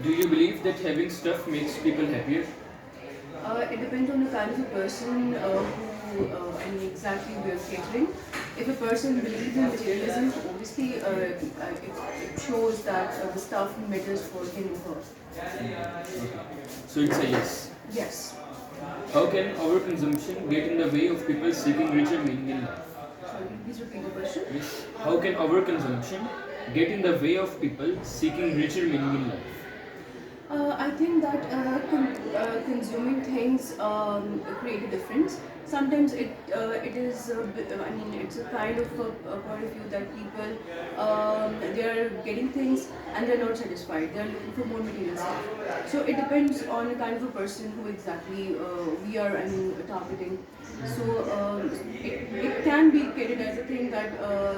Do you believe that having stuff makes people happier? It depends on the kind of a person I mean, exactly we are catering. If a person believes in materialism, obviously it shows that the stuff matters for him or her. Okay. So it's a yes. Yes. How can overconsumption get in the way of people seeking richer meaning in life? Sorry, please repeat the question. Yes. How can overconsumption get in the way of people seeking richer meaning in life? I think that consuming things create a difference. Sometimes it is I mean it's a kind of a point of view that people they are getting things and they're not satisfied. They are looking for more material stuff. So it depends on the kind of a person who exactly we are targeting. So it can be created as a thing that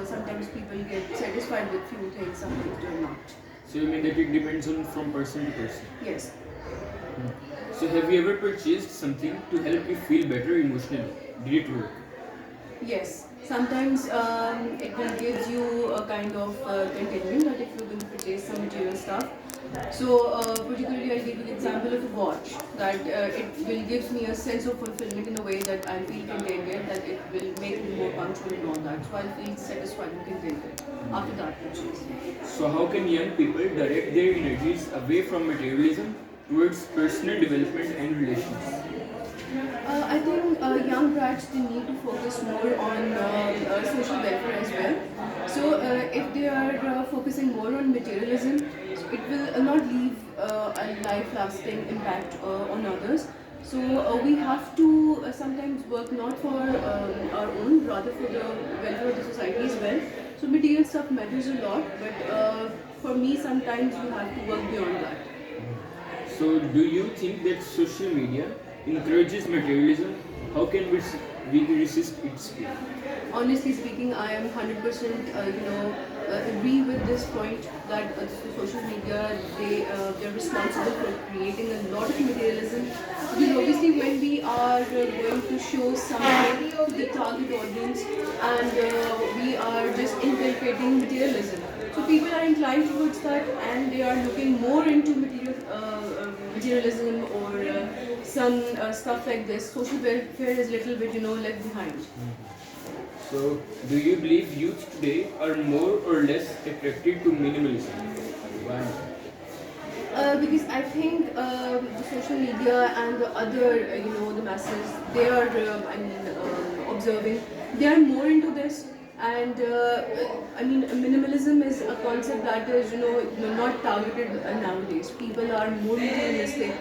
sometimes people get satisfied with few things, sometimes they're not. So you mean that it depends on from person to person? Yes. Hmm. So have you ever purchased something to help you feel better emotionally? Did it work? Yes, sometimes it will give you a kind of contentment that if you're going to purchase some material stuff. So, particularly, I'll give you the example of a watch that it will gives me a sense of fulfillment in a way that I feel contented, that it will make me more punctual and all that. So, I'll feel satisfied and contented after that purchase. So how can young people direct their energies away from materialism towards personal development and relations? I think young brats they need to focus more on social welfare as well. So if they are focusing more on materialism, so it will not leave a life-lasting impact on others. So we have to sometimes work not for our own, rather for the welfare of the society as well. So material stuff matters a lot, but for me sometimes you have to work beyond that. So do you think that social media encourages materialism? How can we resist its pull? Honestly speaking, I am 100% agree with this point that social media they're responsible for creating a lot of materialism. Because obviously, when we are going to show something to the target audience and we are just inculcating materialism, so people are inclined towards that and they are looking more into materialism or some stuff like this. Social welfare is little bit left behind. So do you believe youth today are more or less attracted to minimalism? Why? Because I think the social media and the other, the masses, they are, observing, they are more into this. And minimalism is a concept that is, not targeted nowadays. People are more materialistic,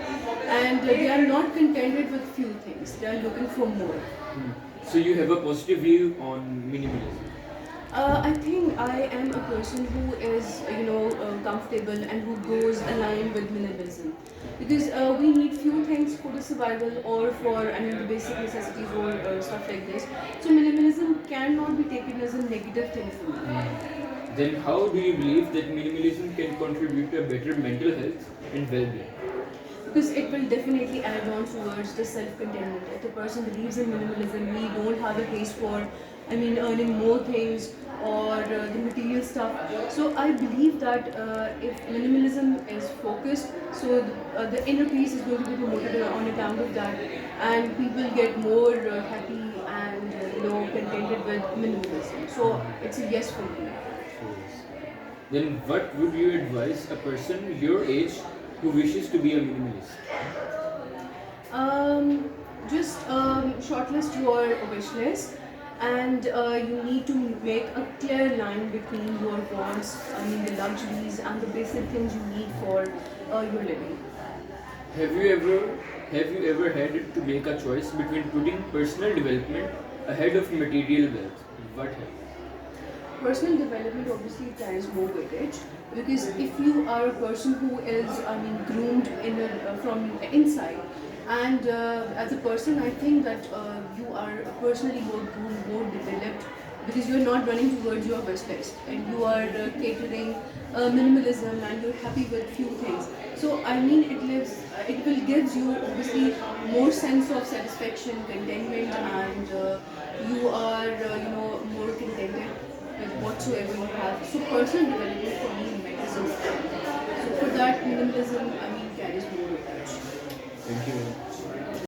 and they are not contented with few things. They are looking for more. Hmm. So you have a positive view on minimalism. I think I am a person who is, comfortable and who goes aligned with minimalism. Because we need few things for the survival or for, the basic necessities or stuff like this. So minimalism cannot be taken as a negative thing for me. Then how do you believe that minimalism can contribute to a better mental health and well-being? Because it will definitely add on towards the self-contentment. If the person believes in minimalism, we don't have a haste for, earning more things or the material stuff. So I believe that if minimalism is focused, so the inner peace is going to be promoted on account of that, and people get more happy and contented with minimalism. So it's a yes for me. Then what would you advise a person your age who wishes to be a minimalist? Just shortlist your wish list, and you need to make a clear line between your wants, the luxuries, and the basic things you need for your living. Have you ever have you ever had to make a choice between putting personal development ahead of material wealth? What happened? Personal development obviously carries more weightage because if you are a person who is, groomed from inside, and as a person, I think that you are personally more groomed, more developed because you're not running towards your best list and you are catering minimalism and you're happy with few things. So it will gives you obviously more sense of satisfaction, contentment, and you are more contented with whatsoever you have. So personal development for me matters a lot. So for that minimalism, I mean, carries more weightage. Thank you.